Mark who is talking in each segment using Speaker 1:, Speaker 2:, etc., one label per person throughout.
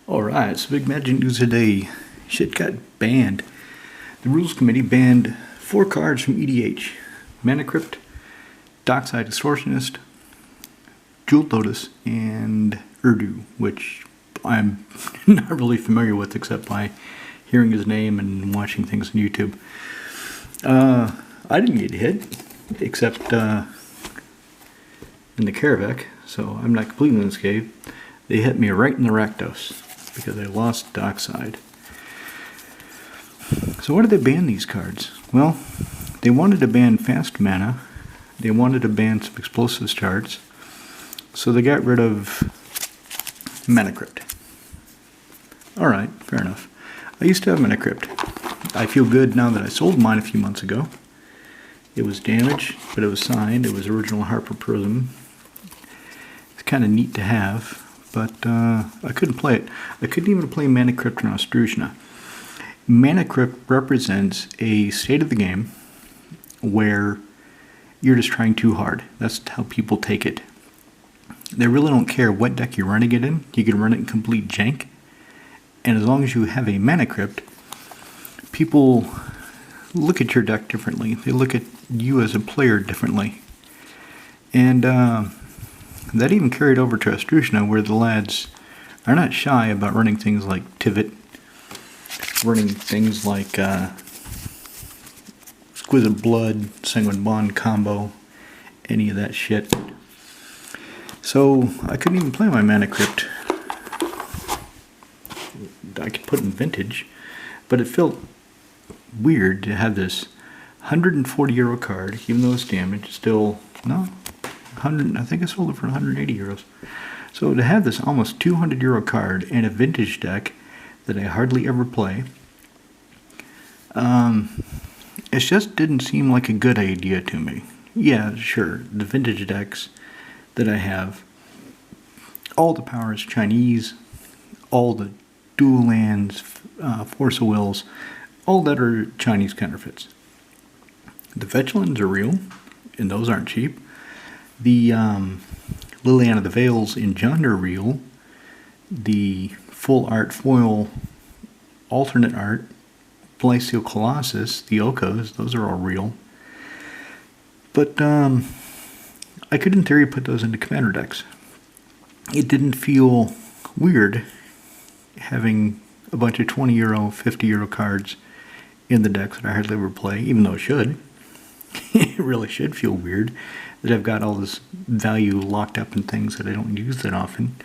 Speaker 1: Alright, so big magic news today. Shit got banned. The Rules Committee banned 4 cards from EDH. Mana Crypt, Dockside Extortionist, Jeweled Lotus, and Urdu, which I'm not really familiar with except by hearing his name and watching things on YouTube. I didn't get hit, except in the Karavak, so I'm not completely unscathed. They hit me right in the Rakdos because I lost Dockside. So why did they ban these cards? Well, they wanted to ban fast mana, they wanted to ban some explosive charts, so they got rid of Mana Crypt. Alright, fair enough. I used to have Mana Crypt. I feel good now that I sold mine a few months ago. It was damaged, but it was signed. It was original Harper Prism. It's kind of neat to have, but I couldn't play it. I couldn't even play Mana Crypt in Austrusna. Mana Crypt represents a state of the game where you're just trying too hard. That's how people take it. They really don't care what deck you're running it in. You can run it in complete jank. And as long as you have a Mana Crypt, people look at your deck differently. They look at you as a player differently. And that even carried over to Austrusna, where the lads are not shy about running things like Tivit, running things like Exquisite Blood, Sanguine Bond combo, any of that shit. So I couldn't even play my Mana Crypt. I could put in Vintage, but it felt weird to have this €140 card, even though it's damaged, still, no, 100, I think I sold it for €180. So to have this almost €200 card in a Vintage deck that I hardly ever play, it just didn't seem like a good idea to me. Yeah, sure, the Vintage decks that I have, all the power is Chinese, all the dual lands, Force of Wills, all that are Chinese counterfeits. The Fetchlands are real, and those aren't cheap. The Liliana of the Veils in Jund are real. The full art foil alternate art, Blysteel Colossus, the Okos, those are all real. But I could in theory put those into commander decks. It didn't feel weird having a bunch of €20, €50 cards in the decks that I hardly ever play, even though it should. It really should feel weird that I've got all this value locked up in things that I don't use that often.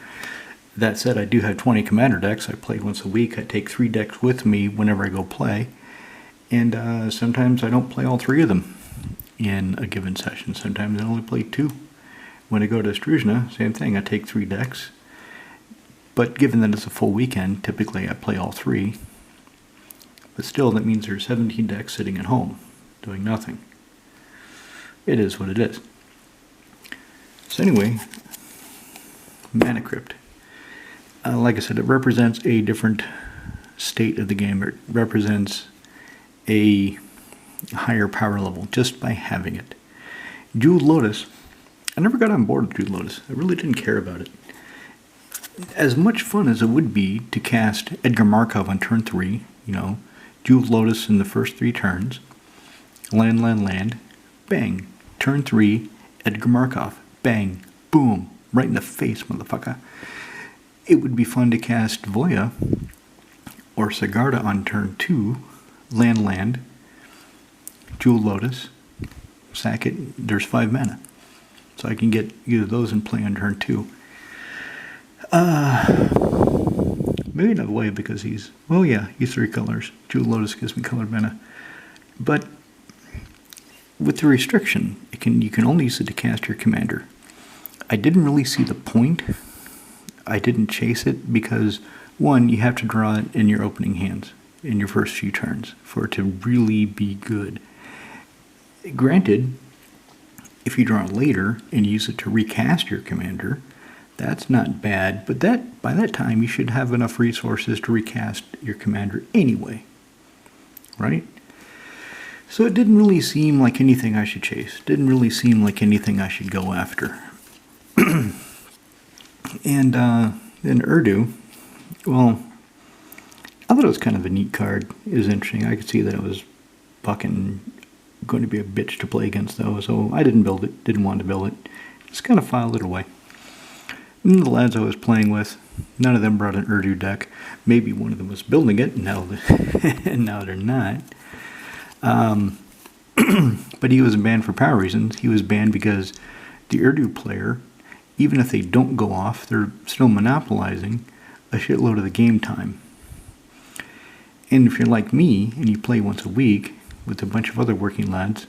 Speaker 1: That said, I do have 20 commander decks. I play once a week. I take 3 decks with me whenever I go play. And sometimes I don't play all 3 of them in a given session. Sometimes I only play 2. When I go to Austrusna, same thing. I take 3 decks. But given that it's a full weekend, typically I play all 3. But still, that means there's 17 decks sitting at home, doing nothing. It is what it is. So anyway, Mana Crypt. Like I said, it represents a different state of the game. It represents a higher power level just by having it. Jeweled Lotus. I never got on board with Jeweled Lotus. I really didn't care about it. As much fun as it would be to cast Edgar Markov on turn 3, you know, Jeweled Lotus in the first 3 turns, land, bang, turn 3, Edgar Markov, bang, boom, right in the face, motherfucker. It would be fun to cast Voya or Sigarda on turn 2, land, Jeweled Lotus, sack it, there's 5 mana. So I can get either of those and play on turn 2. Maybe not Voya because he's 3 colors. Jeweled Lotus gives me colored mana. But with the restriction, you can only use it to cast your commander. I didn't really see the point. I didn't chase it because, one, you have to draw it in your opening hands in your first few turns for it to really be good. Granted, if you draw it later and use it to recast your commander, that's not bad, but by that time you should have enough resources to recast your commander anyway, right? So it didn't really seem like anything I should chase. It didn't really seem like anything I should go after. And then Urdu, Well, I thought it was kind of a neat card. It was interesting. I could see that it was fucking going to be a bitch to play against though, so I didn't build it. Didn't want to build it. Just kind of filed it away. And the lads I was playing with, none of them brought an Urdu deck. Maybe one of them was building it, and now they're not. But he was banned for power reasons. He was banned because the Urdu player, even if they don't go off, they're still monopolizing a shitload of the game time. And if you're like me, and you play once a week with a bunch of other working lads,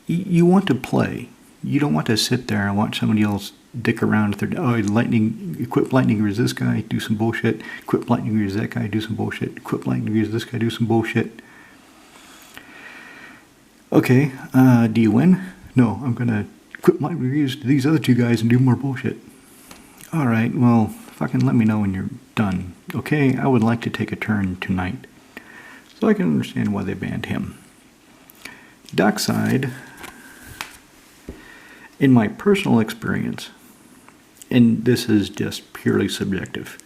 Speaker 1: you want to play. You don't want to sit there and watch somebody else dick around. Equip lightning resist this guy, do some bullshit. Equip lightning resist that guy, do some bullshit. Equip lightning resist this guy, do some bullshit. Okay, do you win? No, I'm gonna equip lightning resist these other two guys and do more bullshit. Alright, well, fucking let me know when you're done. Okay, I would like to take a turn tonight. So I can understand why they banned him. Dockside, in my personal experience, and this is just purely subjective,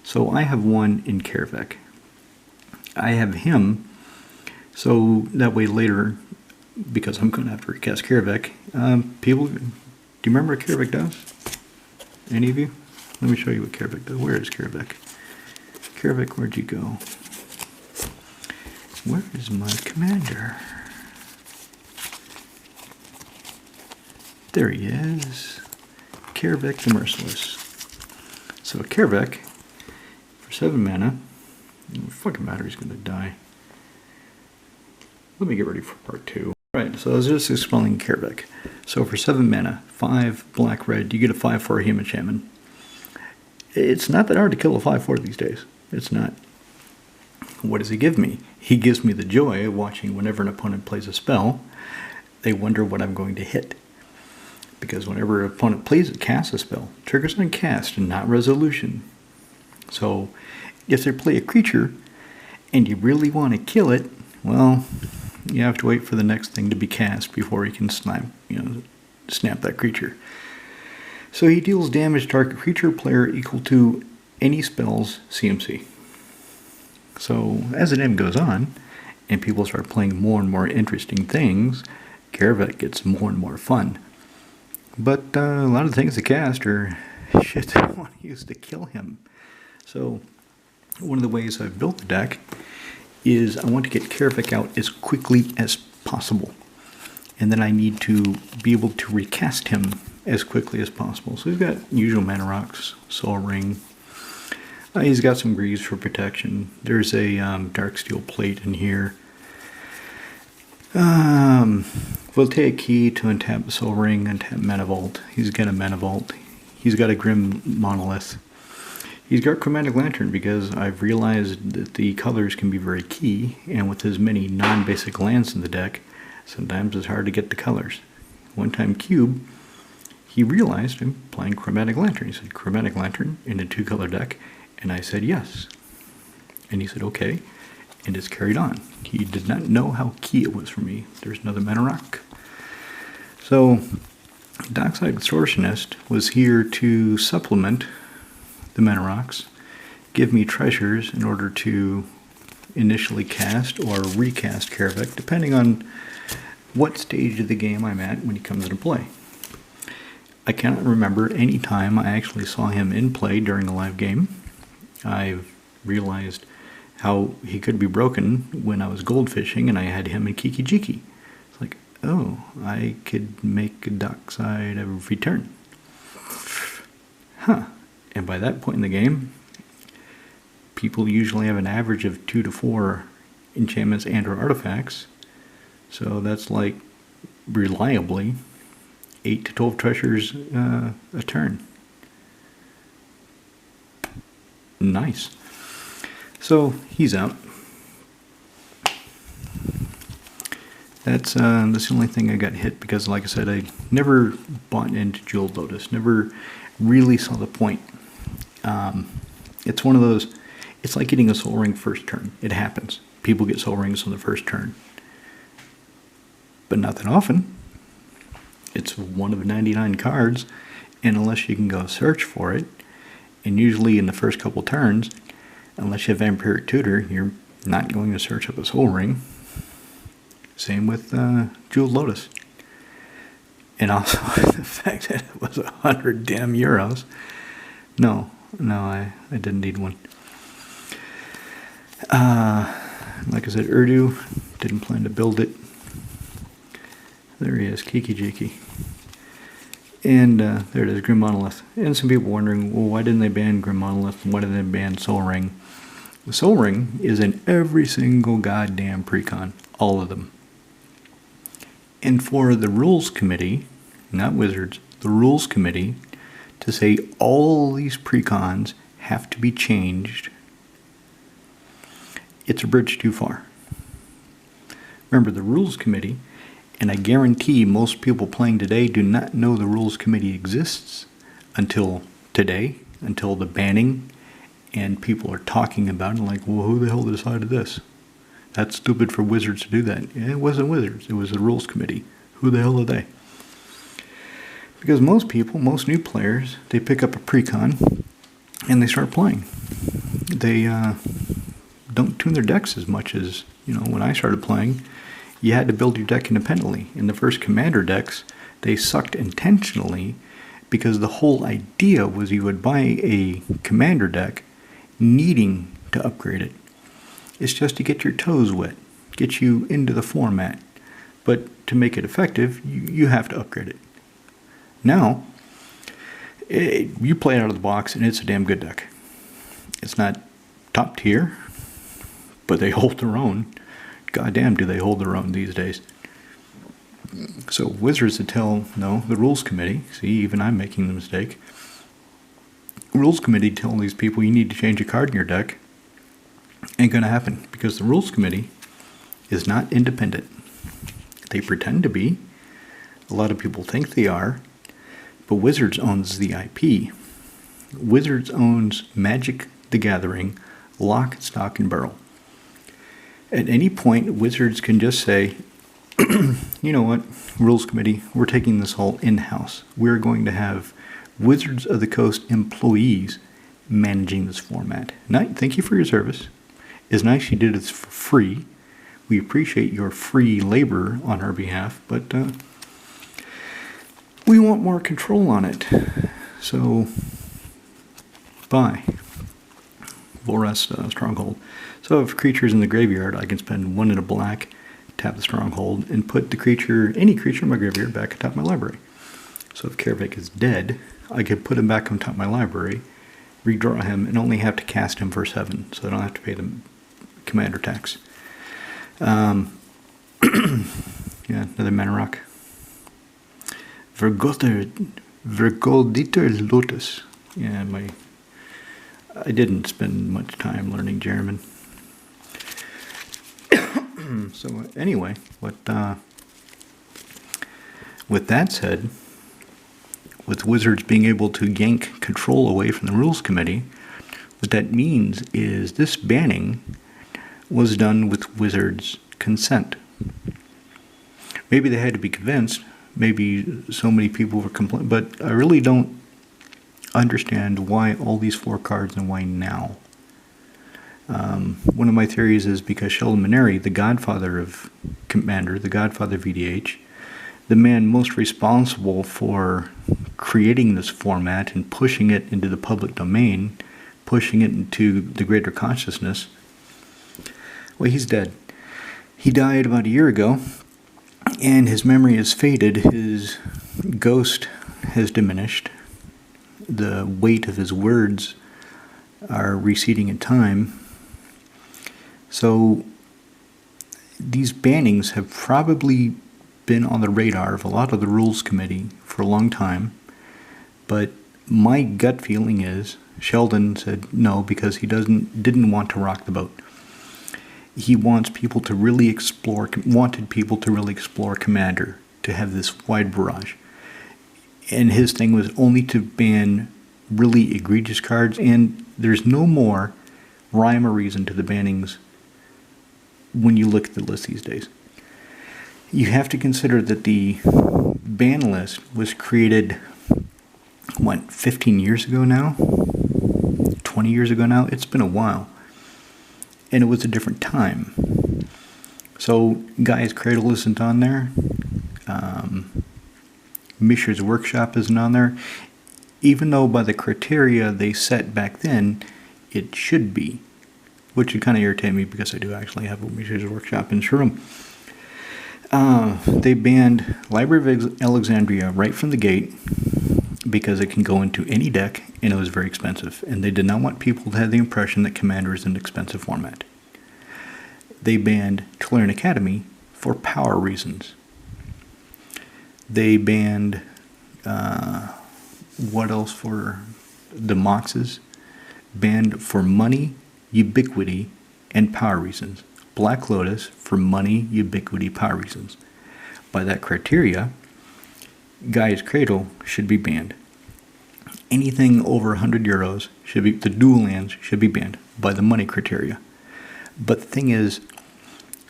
Speaker 1: so I have one in Karavek. I have him, so that way later, because I'm going to have to recast Karavek, people, do you remember what Karavek does? Any of you? Let me show you what Karavek does. Where is Karavek? Karavek, where'd you go? Where is my commander? There he is. Karavek the Merciless. So Karavek, for 7 mana, fucking battery's gonna die. Let me get ready for part 2. Right, so I was just explaining Karavek. So for 7 mana, 5 black red, you get a 5/4 human enchantment. It's not that hard to kill a 5/4 these days. It's not. What does he give me? He gives me the joy of watching whenever an opponent plays a spell, they wonder what I'm going to hit. Because whenever an opponent casts a spell, triggers on cast and not resolution. So if they play a creature and you really want to kill it, well, you have to wait for the next thing to be cast before you can snap that creature. So he deals damage to target creature player equal to any spell's CMC. So as the game goes on, and people start playing more and more interesting things, Karavek gets more and more fun. But a lot of the things to cast are shit that I want to use to kill him. So one of the ways I've built the deck is I want to get Karavek out as quickly as possible. And then I need to be able to recast him as quickly as possible. So he's got usual mana rocks, Soul Ring. He's got some greaves for protection. There's a dark steel plate in here. Voltaic Key to untap Soul Ring, untap Mana Vault. He's got a Mana Vault. He's got a Grim Monolith. He's got Chromatic Lantern because I've realized that the colors can be very key, and with as many non-basic lands in the deck, sometimes it's hard to get the colors. One time Cube, he realized I'm playing Chromatic Lantern. He said, Chromatic Lantern in a 2-color deck, and I said yes. And he said, okay. And it's carried on. He did not know how key it was for me. There's another Mana Rock. So, Dockside Extortionist was here to supplement the Mana Rocks, give me treasures in order to initially cast or recast Karavek, depending on what stage of the game I'm at when he comes into play. I cannot remember any time I actually saw him in play during a live game. I've realized how he could be broken when I was goldfishing and I had him in Kiki Jiki. It's like, oh, I could make a Dockside every turn. Huh. And by that point in the game, people usually have an average of 2 to 4 enchantments and or artifacts. So that's like reliably 8 to 12 treasures a turn. Nice. So he's out. That's the only thing I got hit because, like I said, I never bought into Jeweled Lotus. Never really saw the point. It's one of those. It's like getting a Soul Ring first turn. It happens. People get Soul Rings on the first turn, but not that often. It's one of 99 cards, and unless you can go search for it, And usually in the first couple turns, unless you have Vampiric Tutor, you're not going to search up a Soul Ring. Same with Jeweled Lotus. And also the fact that it was 100 damn euros. No, I didn't need one. Like I said, Urdu, didn't plan to build it. There he is, Kiki Jiki. And there it is, Grim Monolith. And some people wondering, well, why didn't they ban Grim Monolith? Why didn't they ban Soul Ring? The Soul Ring is in every single goddamn precon. All of them. And for the rules committee, not Wizards, the rules committee, to say all these precons have to be changed, it's a bridge too far. Remember, the rules committee, and I guarantee most people playing today do not know the rules committee exists until today, until the banning, and people are talking about it like, well, who the hell decided this? That's stupid for Wizards to do that. It wasn't Wizards, it was the rules committee. Who the hell are they? Because most people, most new players, they pick up a precon and they start playing. They don't tune their decks as much as, when I started playing. You had to build your deck independently. In the first Commander decks, they sucked intentionally because the whole idea was you would buy a Commander deck needing to upgrade it. It's just to get your toes wet, get you into the format. But to make it effective, you have to upgrade it. Now, you play it out of the box and it's a damn good deck. It's not top tier, but they hold their own. Goddamn, do they hold their own these days. So Wizards to tell, the rules committee, see, even I'm making the mistake. Rules committee tell these people you need to change a card in your deck. Ain't gonna happen, because the rules committee is not independent. They pretend to be. A lot of people think they are. But Wizards owns the IP. Wizards owns Magic the Gathering, lock, stock, and barrel. At any point, Wizards can just say, you know what, Rules Committee, we're taking this all in-house. We're going to have Wizards of the Coast employees managing this format. Thank you for your service. It's nice you did it for free. We appreciate your free labor on our behalf, but we want more control on it. So, bye. Vorest Stronghold. So if a creature's in the graveyard, I can spend 1 in a black, tap the Stronghold, and put the any creature in my graveyard back atop my library. So if Karavik is dead, I could put him back on top of my library, redraw him, and only have to cast him for 7, so I don't have to pay the commander tax. Yeah, another mana rock. Vergolditer Lotus. Yeah, I didn't spend much time learning German. So anyway, with that said, with Wizards being able to yank control away from the rules committee, what that means is this banning was done with Wizards' consent. Maybe they had to be convinced. Maybe so many people were complaining, but I really don't understand why all these 4 cards and why now. One of my theories is because Sheldon Maneri, the godfather of Commander, the godfather of VDH, the man most responsible for creating this format and pushing it into the public domain, pushing it into the greater consciousness, well, he's dead. He died about a year ago, and his memory has faded. His ghost has diminished. The weight of his words are receding in time. So these bannings have probably been on the radar of a lot of the rules committee for a long time, but my gut feeling is Sheldon said no because he didn't want to rock the boat. He wanted people to really explore Commander, to have this wide barrage. And his thing was only to ban really egregious cards, and there's no more rhyme or reason to the bannings when you look at the list these days. You have to consider that the ban list was created, 15 years ago now? 20 years ago now? It's been a while. And it was a different time. So, Guy's Cradle isn't on there. Mishra's Workshop isn't on there. Even though by the criteria they set back then, it should be. Which would kind of irritate me because I do actually have a Mishra's Workshop in Shroom. They banned Library of Alexandria right from the gate because it can go into any deck and it was very expensive. And they did not want people to have the impression that Commander is an expensive format. They banned Tolarian Academy for power reasons. They banned, what else for the Moxes? Banned for money, ubiquity, and power reasons. Black Lotus for money, ubiquity, power reasons. By that criteria, Guy's Cradle should be banned. Anything over 100 euros should be, the dual lands should be banned by the money criteria. But the thing is,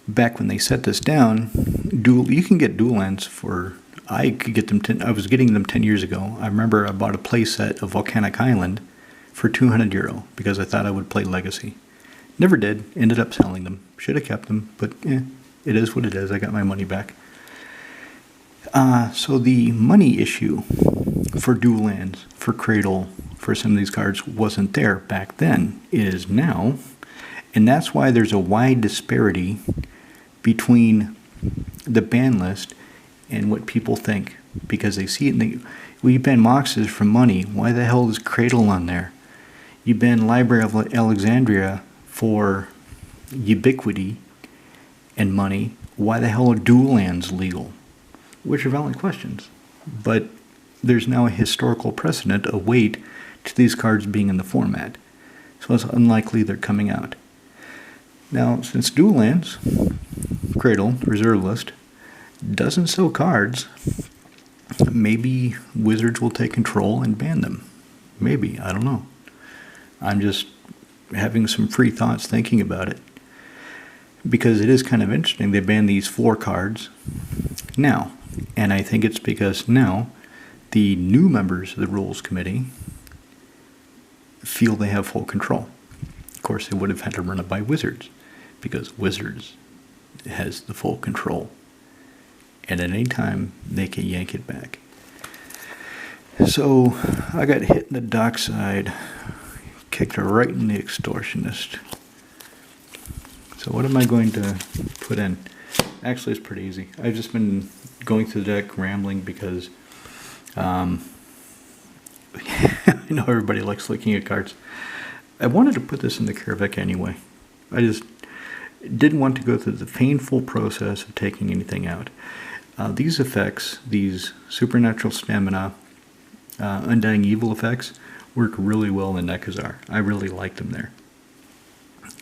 Speaker 1: back when they set this down, you can get dual lands for, I could get them, I was getting them 10 years ago. I remember I bought a play set of Volcanic Island for 200 euro because I thought I would play Legacy. Never did, ended up selling them. Should have kept them, but it is what it is. I got my money back. So the money issue for dual lands, for Cradle, for some of these cards wasn't there back then. It is now, and that's why there's a wide disparity between the ban list and what people think, because they see it and they, well, you ban Moxes for money. Why the hell is Cradle on there? You ban Library of Alexandria for ubiquity and money. Why the hell are dual lands legal? Which are valid questions. But there's now a historical precedent, a weight to these cards being in the format. So it's unlikely they're coming out. Now, since dual lands, Cradle, reserve list, doesn't sell cards, maybe Wizards will take control and ban them. Maybe, I don't know. I'm just having some free thoughts thinking about it. Because it is kind of interesting, they banned these 4 cards now. And I think it's because now the new members of the Rules Committee feel they have full control. Of course, they would have had to run it by Wizards, because Wizards has the full control. And at any time, they can yank it back. So, I got hit in the dockside, kicked her right in the extortionist. So what am I going to put in? Actually, it's pretty easy. I've just been going through the deck, rambling, because I know everybody likes looking at cards. I wanted to put this in the Karavik anyway. I just didn't want to go through the painful process of taking anything out. These effects, these supernatural stamina, undying evil effects, work really well in Nekazar. I really like them there.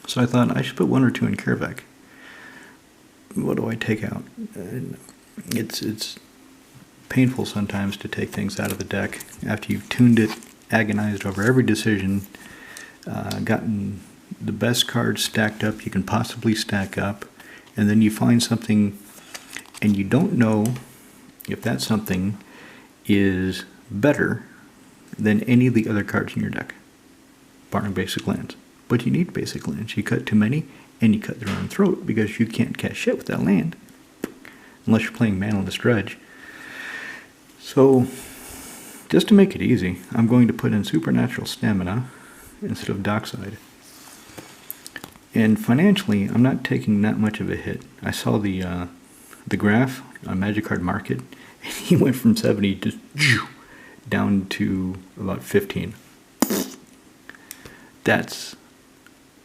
Speaker 1: So I thought I should put 1 or 2 in Karavik. What do I take out? It's painful sometimes to take things out of the deck after you've tuned it, agonized over every decision, gotten the best cards stacked up you can possibly stack up, and then you find something and you don't know if that something is better than any of the other cards in your deck, barring basic lands. But you need basic lands. You cut too many, and you cut their own throat, because you can't cast shit with that land, unless you're playing Manaless Dredge. So, just to make it easy, I'm going to put in Supernatural Stamina instead of Dockside. And financially, I'm not taking that much of a hit. I saw the graph on Magic Card Market, and he went from 70 to down to about 15. That's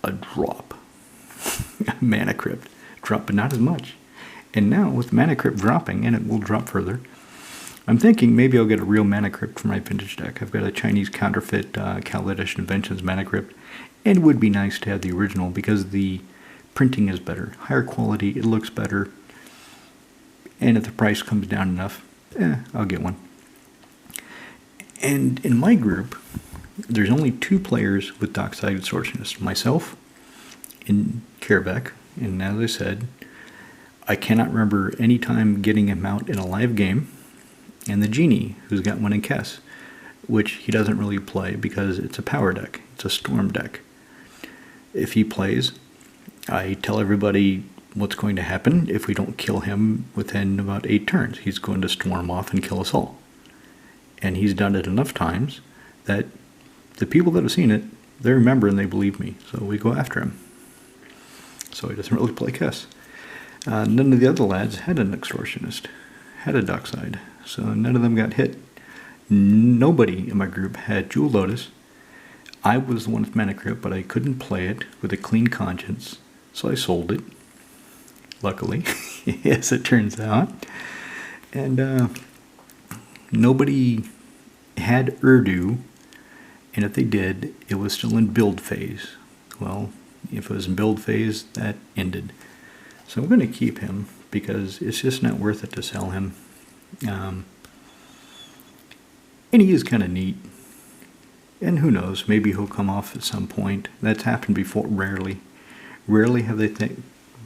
Speaker 1: a drop. Mana Crypt drop, but not as much. And now with Mana Crypt dropping, and it will drop further, I'm thinking maybe I'll get a real Mana Crypt for my vintage deck. I've got a Chinese counterfeit Kaladesh Inventions Mana Crypt, and it would be nice to have the original because the printing is better, higher quality, it looks better, and if the price comes down enough, I'll get one. And in my group, there's only 2 players with Dockside Extortionist, myself and Karavik, and as I said, I cannot remember any time getting him out in a live game, and the Genie, who's got one in Kess. which he doesn't really play because it's a power deck. It's a storm deck. If he plays, I tell everybody what's going to happen if we don't kill him within about 8 turns. He's going to storm off and kill us all. And he's done it enough times that the people that have seen it, they remember and they believe me. So we go after him. So he doesn't really play Kiss. None of the other lads had an extortionist, had a Dockside. So none of them got hit. Nobody in my group had Jewel Lotus. I was the one with Mana Crypt, but I couldn't play it with a clean conscience. So I sold it. Luckily, as it turns out. And nobody had Urdu, and if they did, it was still in build phase. Well, if it was in build phase, that ended. So I'm going to keep him because it's just not worth it to sell him. And he is kind of neat. And who knows, maybe he'll come off at some point. That's happened before, rarely. Rarely have they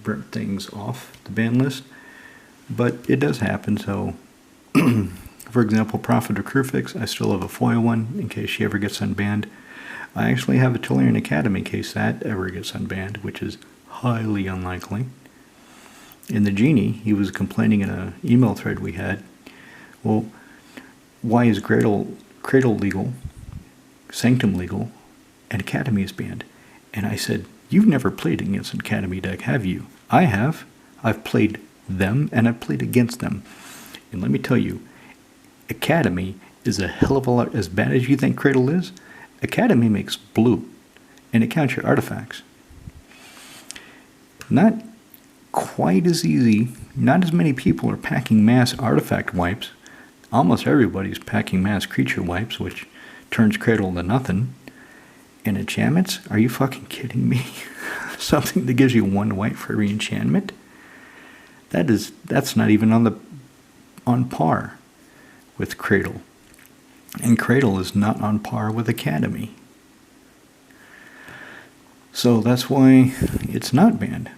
Speaker 1: burnt things off the ban list, but it does happen. So, for example, Prophet of Crufix, I still have a foil one in case she ever gets unbanned. I actually have a Tellurian Academy in case that ever gets unbanned, which is highly unlikely. And the Genie, he was complaining in an email thread we had, well, why is Cradle legal, Sanctum legal, and Academy is banned? And I said, you've never played against an Academy deck, have you? I have. I've played them, and I've played against them. And let me tell you, Academy is a hell of a lot, as bad as you think Cradle is, Academy makes blue, and it counts your artifacts. Not quite as easy, not as many people are packing mass artifact wipes. Almost everybody's packing mass creature wipes, which turns Cradle to nothing. And enchantments? Are you fucking kidding me? Something that gives you 1 white for every enchantment? That's not even on par with Cradle. And Cradle is not on par with Academy. So that's why it's not banned.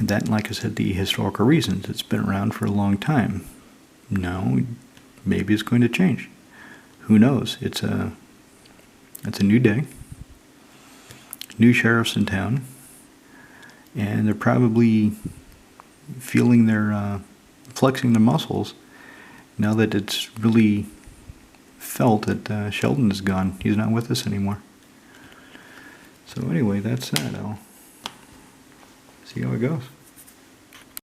Speaker 1: That, like I said, the historical reasons. It's been around for a long time. Now, maybe it's going to change. Who knows? It's a new day. New sheriffs in town. And they're probably feeling flexing their muscles now that it's really felt that Sheldon is gone. He's not with us anymore. So anyway, that's that. I'll see how it goes.